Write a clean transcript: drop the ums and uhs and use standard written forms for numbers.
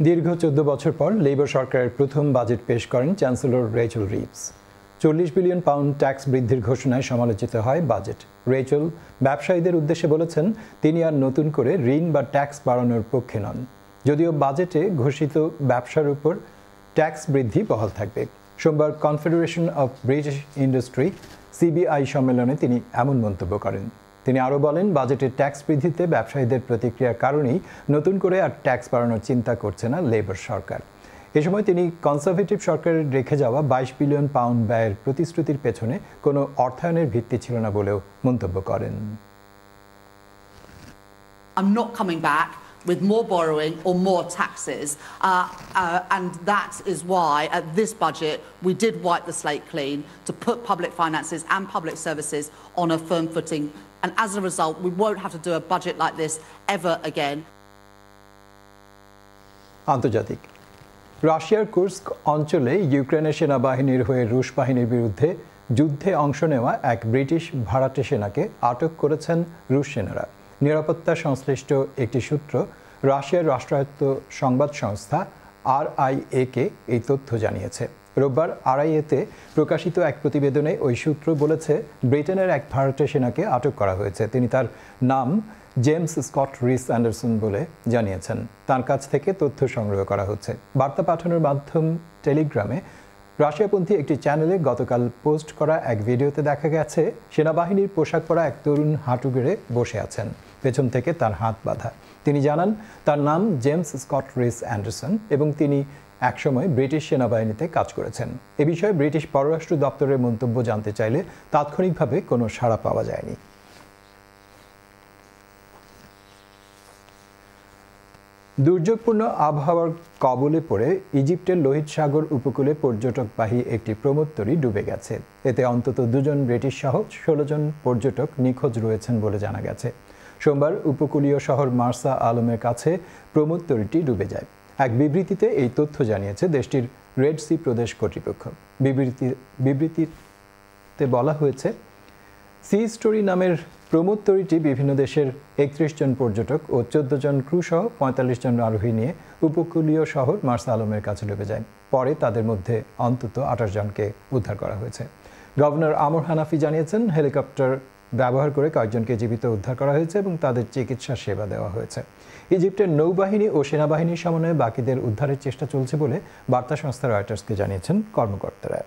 দীর্ঘ 14 বছর পর লেবার সরকারের প্রথম বাজেট পেশ করেন chancellor Rachel Reeves. 40 billion pound tax বৃদ্ধির ঘোষণায় সমালোচিত হয় বাজেট। রেচেল ব্যবসায়ীদের উদ্দেশ্যে বলেছেন তিনি আর নতুন করে ঋণ বা ট্যাক্স বাড়ানোর পক্ষে নন, যদিও বাজেটে ঘোষিত ব্যবসার উপর ট্যাক্স বৃদ্ধি বহাল থাকবে। সোমবার confederation of British industry CBI সম্মেলনে তিনি এমন মন্তব্য করেন। তিনি আরও বলেন, বাজেটের ট্যাক্স বৃদ্ধিতে ব্যবসায়ীদের প্রতিক্রিয়ার কারণেই নতুন করে আর ট্যাক্স বাড়ানোর চিন্তা করছে না লেবার সরকার। এ সময় তিনি কনজারভেটিভ সরকারের রেখে যাওয়া 22 বিলিয়ন পাউন্ড ব্যয়ের প্রতিশ্রুতির পেছনে কোনো অর্থায়নের ভিত্তি ছিল না বলেও মন্তব্য করেন। I'm not coming back with more borrowing or more taxes, and that is why at this budget we did wipe the slate clean to put public finances and public services on a firm footing, and as a result we won't have to do a budget like this ever again. আন্তর্জাতিক। রাশিয়ার Kursk অঞ্চলে ইউক্রেনের সেনাবাহিনীর হয়ে রুশ বাহিনীর বিরুদ্ধে যুদ্ধে অংশ নেওয়া এক ব্রিটিশ ভাড়াটে সেনাকে আটক করেছেন রুশ সেনারা। নিরাপত্তা সংশ্লিষ্ট একটি সূত্র রাশিয়ার রাষ্ট্রায়ত্ত সংবাদ সংস্থা RIA-কে এই তথ্য জানিয়েছে। রোববার RIA-তে প্রকাশিত এক প্রতিবেদনে ওই সূত্র বলেছে, ব্রিটেনের এক ভাড়াটে সেনাকে আটক করা হয়েছে। তিনি তার নাম জেমস স্কট রিস অ্যান্ডারসন বলে জানিয়েছেন। তার কাছ থেকে তথ্য সংগ্রহ করা হচ্ছে। বার্তা পাঠানোর মাধ্যম টেলিগ্রামে রাশিয়াপন্থী একটি চ্যানেলে গতকাল পোস্ট করা এক ভিডিওতে দেখা গেছে সেনাবাহিনীর পোশাক পরা এক তরুণ হাঁটু গেড়ে বসে আছেন, পেছন থেকে তার হাত বাঁধা। তিনি জানান তার নাম জেমস স্কট রিস অ্যান্ডারসন এবং তিনি একসময় ব্রিটিশ সেনাবাহিনীতে কাজ করেছেন। এ বিষয়ে ব্রিটিশ পররাষ্ট্র দপ্তরের মন্তব্য জানতে চাইলে তাৎক্ষণিকভাবে কোনো সাড়া পাওয়া যায়নি। দুর্যোগপূর্ণ আবহাওয়ার কবলে পড়ে ইজিপ্টের লোহিত সাগর উপকূলে পর্যটকবাহী একটি প্রমোদতরী ডুবে গেছে। এতে অন্তত 2 জন ব্রিটিশ সহ 16 জন পর্যটক নিখোঁজ রয়েছেন বলে জানা গেছে। সোমবার উপকূলীয় শহর মার্সা আলমের কাছে প্রমোদতরীটি ডুবে যায়। এক বিবৃতিতে এই তথ্য জানিয়েছে দেশটির রেড সি প্রদেশ কর্তৃপক্ষ। বিবৃতিতে বলা হয়েছে, সি স্টোরি নামের প্রমোদতরীটি বিভিন্ন দেশের 31 জন পর্যটক ও 14 জন ক্রু সহ 45 জন আরোহী নিয়ে উপকূলীয় শহর মার্সা আলমের কাছে ডুবে যায়। পরে তাদের মধ্যে অন্তত 28 জনকে উদ্ধার করা হয়েছে। গভর্নর আমর হানাফি জানিয়েছেন, হেলিকপ্টার ব্যবহার করে কয়েকজনকে জীবিত উদ্ধার করা হয়েছে এবং তাদের চিকিৎসা সেবা দেওয়া হয়েছে। ইজিপ্টের নৌবাহিনী ও সেনাবাহিনীর সমন্বয়ে বাকিদের উদ্ধারের চেষ্টা চলছে বলে বার্তা সংস্থা রয়টার্সকে জানিয়েছেন কর্মকর্তারা।